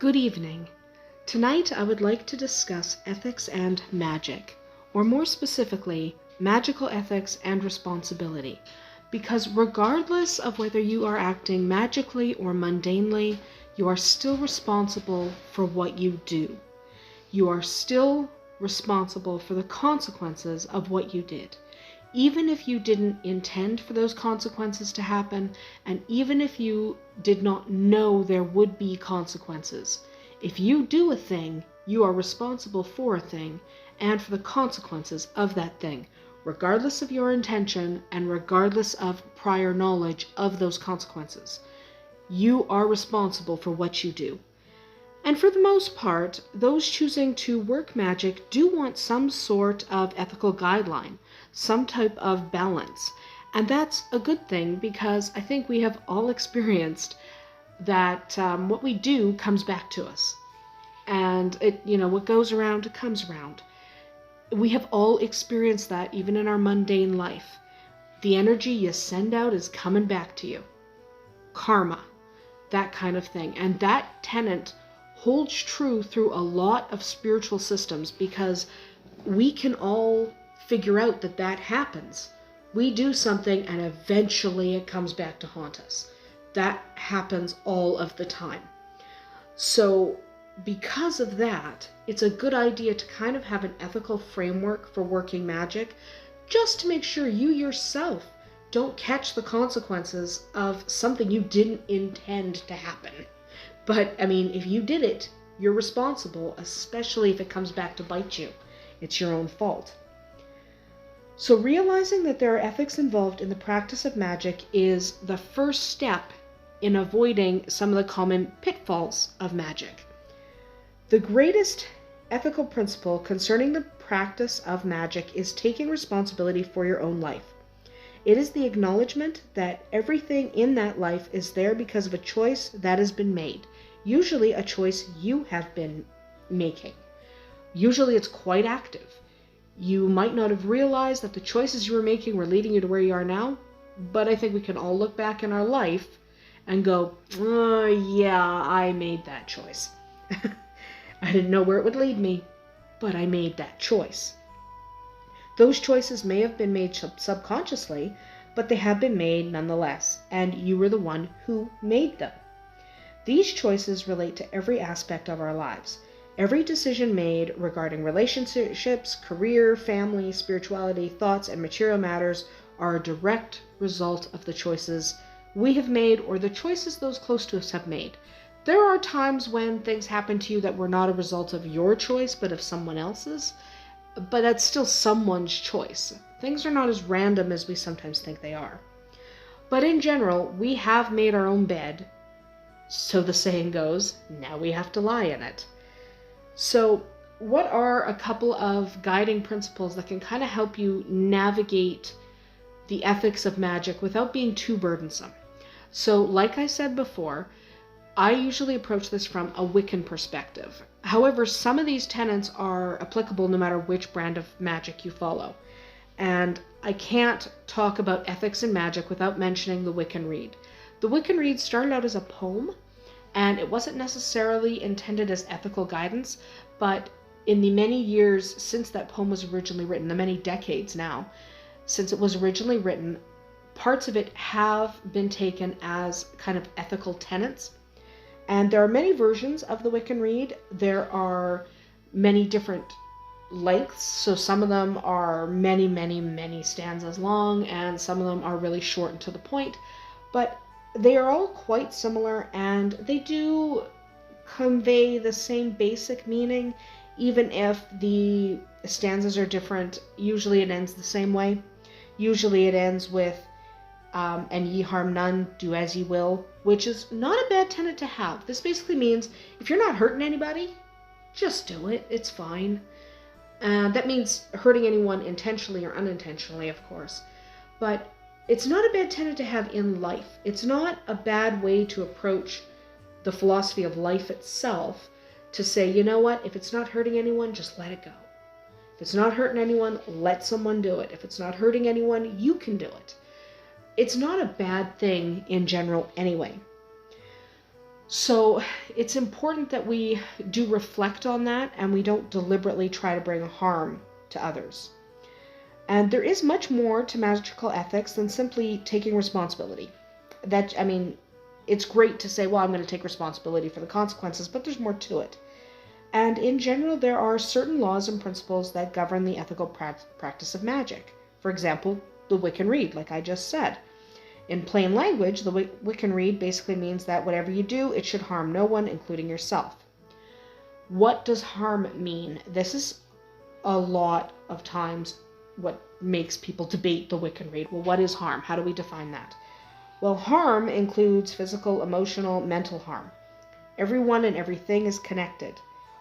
Good evening. Tonight I would like to discuss ethics and magic, or more specifically, magical ethics and responsibility, because regardless of whether you are acting magically or mundanely, you are still responsible for what you do. You are still responsible for the consequences of what you did. Even if you didn't intend for those consequences to happen, and even if you did not know there would be consequences, if you do a thing, you are responsible for a thing and for the consequences of that thing, regardless of your intention and regardless of prior knowledge of those consequences. You are responsible for what you do. And for the most part, those choosing to work magic do want some sort of ethical guideline, some type of balance. And that's a good thing because I think we have all experienced that what we do comes back to us. And what goes around comes around. We have all experienced that even in our mundane life. The energy you send out is coming back to you. Karma, that kind of thing. And that tenet holds true through a lot of spiritual systems because we can all figure out that happens. We do something and eventually it comes back to haunt us. That happens all of the time. So because of that, it's a good idea to kind of have an ethical framework for working magic, just to make sure you yourself don't catch the consequences of something you didn't intend to happen. But, if you did it, you're responsible, especially if it comes back to bite you. It's your own fault. So realizing that there are ethics involved in the practice of magic is the first step in avoiding some of the common pitfalls of magic. The greatest ethical principle concerning the practice of magic is taking responsibility for your own life. It is the acknowledgement that everything in that life is there because of a choice that has been made. Usually a choice you have been making. Usually it's quite active. You might not have realized that the choices you were making were leading you to where you are now, but I think we can all look back in our life and go, oh, yeah, I made that choice. I didn't know where it would lead me, but I made that choice. Those choices may have been made subconsciously, but they have been made nonetheless, and you were the one who made them. These choices relate to every aspect of our lives. Every decision made regarding relationships, career, family, spirituality, thoughts, and material matters are a direct result of the choices we have made or the choices those close to us have made. There are times when things happen to you that were not a result of your choice, but of someone else's. But that's still someone's choice. Things are not as random as we sometimes think they are. But in general, we have made our own bed. So the saying goes, now we have to lie in it. So what are a couple of guiding principles that can kind of help you navigate the ethics of magic without being too burdensome? So like I said before, I usually approach this from a Wiccan perspective. However, some of these tenets are applicable no matter which brand of magic you follow. And I can't talk about ethics and magic without mentioning the Wiccan Rede. The Wiccan Rede started out as a poem, and it wasn't necessarily intended as ethical guidance, but in the many years since that poem was originally written, the many decades now, since it was originally written, parts of it have been taken as kind of ethical tenets. And there are many versions of the Wiccan Rede. There are many different lengths. So some of them are many, many, many stanzas long, and some of them are really short and to the point. But they are all quite similar, and they do convey the same basic meaning, even if the stanzas are different. Usually it ends the same way. Usually it ends with, and ye harm none, do as ye will, which is not a bad tenet to have. This basically means if you're not hurting anybody, just do it. It's fine. That means hurting anyone intentionally or unintentionally, of course. But it's not a bad tenet to have in life. It's not a bad way to approach the philosophy of life itself, to say, you know what, if it's not hurting anyone, just let it go. If it's not hurting anyone, let someone do it. If it's not hurting anyone, you can do it. It's not a bad thing in general anyway. So it's important that we do reflect on that and we don't deliberately try to bring harm to others. And there is much more to magical ethics than simply taking responsibility. It's great to say, well, I'm going to take responsibility for the consequences, but there's more to it. And in general, there are certain laws and principles that govern the ethical practice of magic. For example, the Wiccan Rede, like I just said. In plain language, the Wiccan Rede basically means that whatever you do, it should harm no one, including yourself. What does harm mean? This is a lot of times what makes people debate the Wiccan Rede. Well, what is harm? How do we define that? Well, harm includes physical, emotional, mental harm. Everyone and everything is connected.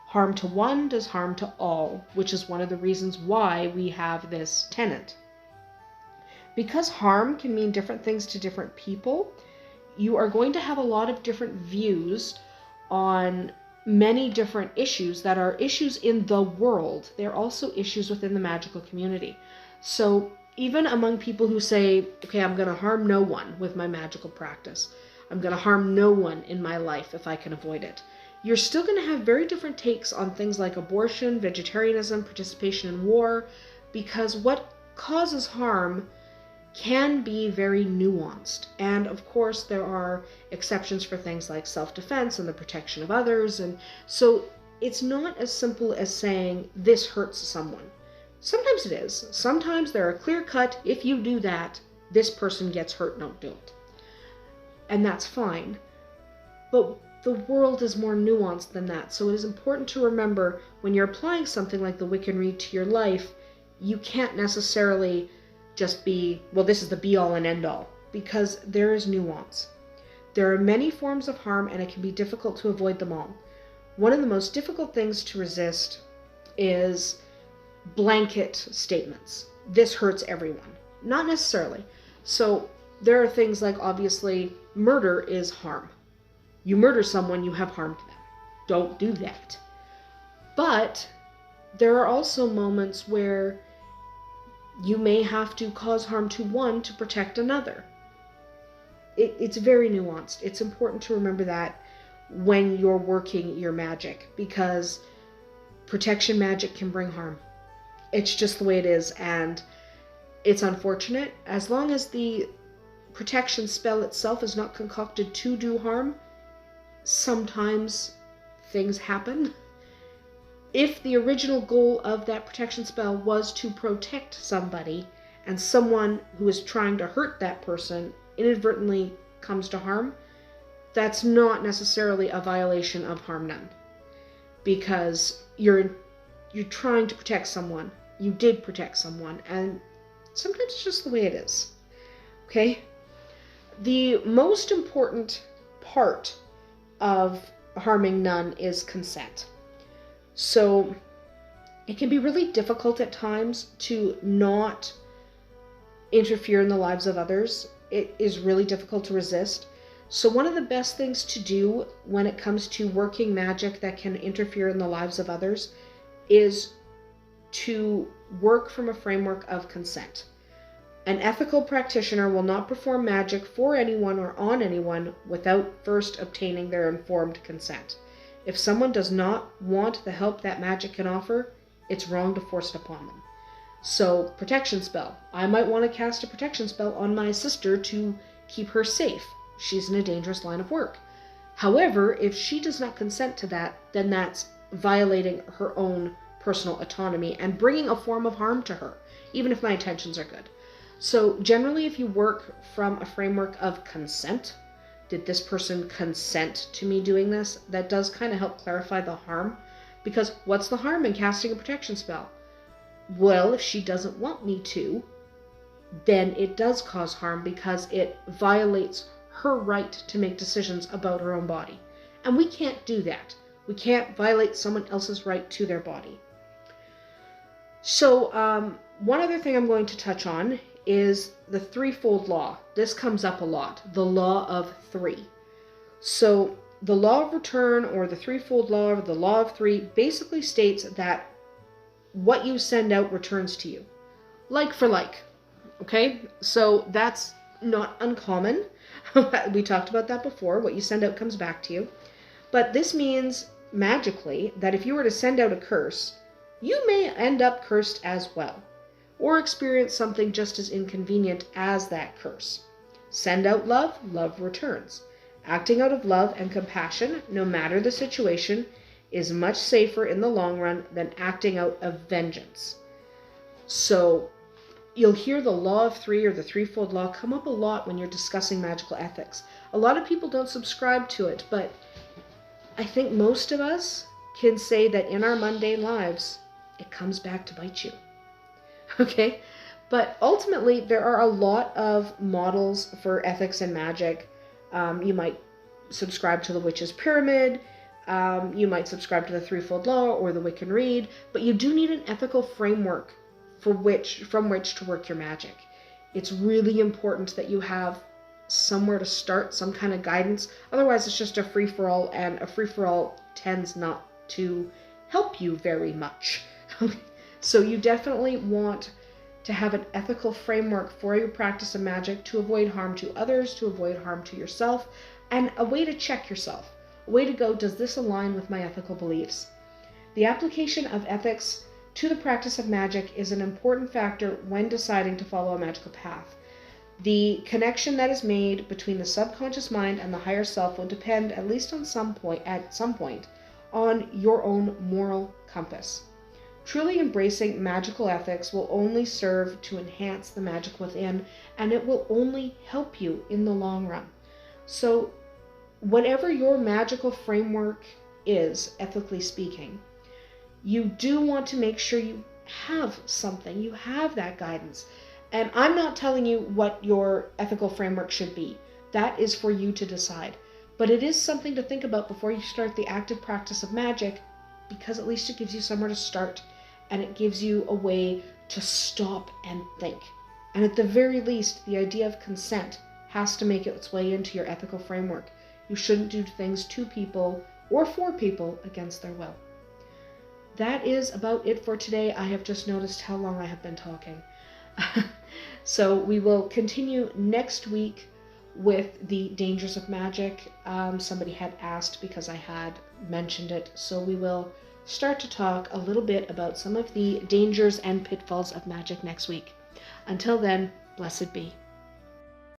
Harm to one does harm to all, which is one of the reasons why we have this tenet. Because harm can mean different things to different people, you are going to have a lot of different views on many different issues that are issues in the world. They're also issues within the magical community. So even among people who say, okay, I'm going to harm no one with my magical practice, I'm going to harm no one in my life if I can avoid it, you're still going to have very different takes on things like abortion, vegetarianism, participation in war, because what causes harm can be very nuanced. And of course, there are exceptions for things like self-defense and the protection of others. And so it's not as simple as saying this hurts someone. Sometimes it is. Sometimes there are clear cut, if you do that, this person gets hurt, don't do it. And that's fine. But the world is more nuanced than that. So it is important to remember when you're applying something like the Wiccan Rede to your life, you can't necessarily just be, well, this is the be-all and end-all, because there is nuance. There are many forms of harm, and it can be difficult to avoid them all. One of the most difficult things to resist is blanket statements. This hurts everyone. Not necessarily. So there are things like, obviously, murder is harm. You murder someone, you have harmed them. Don't do that. But there are also moments where you may have to cause harm to one to protect another. It's very nuanced. It's important to remember that when you're working your magic, because protection magic can bring harm. It's just the way it is, and it's unfortunate. As long as the protection spell itself is not concocted to do harm, sometimes things happen. If the original goal of that protection spell was to protect somebody, and someone who is trying to hurt that person inadvertently comes to harm, that's not necessarily a violation of harm none. Because you're trying to protect someone. You did protect someone, and sometimes it's just the way it is. Okay? The most important part of harming none is consent. So it can be really difficult at times to not interfere in the lives of others. It is really difficult to resist. So one of the best things to do when it comes to working magic that can interfere in the lives of others is to work from a framework of consent. An ethical practitioner will not perform magic for anyone or on anyone without first obtaining their informed consent. If someone does not want the help that magic can offer, it's wrong to force it upon them. So, protection spell. I might want to cast a protection spell on my sister to keep her safe. She's in a dangerous line of work. However, if she does not consent to that, then that's violating her own personal autonomy and bringing a form of harm to her, even if my intentions are good. So, generally, if you work from a framework of consent, did this person consent to me doing this? That does kind of help clarify the harm. Because what's the harm in casting a protection spell? Well, if she doesn't want me to, then it does cause harm because it violates her right to make decisions about her own body. And we can't do that. We can't violate someone else's right to their body. So, one other thing I'm going to touch on is the Threefold Law. This comes up a lot, the Law of Three. So the Law of Return, or the Threefold Law, or the Law of Three, basically states that what you send out returns to you. Like for like. Okay? So that's not uncommon. We talked about that before. What you send out comes back to you. But this means magically that if you were to send out a curse, you may end up cursed as well, or experience something just as inconvenient as that curse. Send out love, love returns. Acting out of love and compassion, no matter the situation, is much safer in the long run than acting out of vengeance. So you'll hear the law of three or the threefold law come up a lot when you're discussing magical ethics. A lot of people don't subscribe to it, but I think most of us can say that in our mundane lives, it comes back to bite you. Okay? But ultimately, there are a lot of models for ethics and magic. You might subscribe to the Witch's Pyramid. You might subscribe to the Threefold Law or the Wiccan Rede. But you do need an ethical framework from which to work your magic. It's really important that you have somewhere to start, some kind of guidance. Otherwise, it's just a free-for-all, and a free-for-all tends not to help you very much. So you definitely want to have an ethical framework for your practice of magic to avoid harm to others, to avoid harm to yourself, and a way to check yourself. A way to go, does this align with my ethical beliefs? The application of ethics to the practice of magic is an important factor when deciding to follow a magical path. The connection that is made between the subconscious mind and the higher self will depend, at least at some point, on your own moral compass. Truly embracing magical ethics will only serve to enhance the magic within, and it will only help you in the long run. So, whatever your magical framework is, ethically speaking, you do want to make sure you have something, you have that guidance. And I'm not telling you what your ethical framework should be. That is for you to decide. But it is something to think about before you start the active practice of magic, because at least it gives you somewhere to start, and it gives you a way to stop and think. And at the very least, the idea of consent has to make its way into your ethical framework. You shouldn't do things to people or for people against their will. That is about it for today. I have just noticed how long I have been talking. So we will continue next week with the dangers of magic. Somebody had asked because I had mentioned it, so we will start to talk a little bit about some of the dangers and pitfalls of magic next week. Until then, blessed be.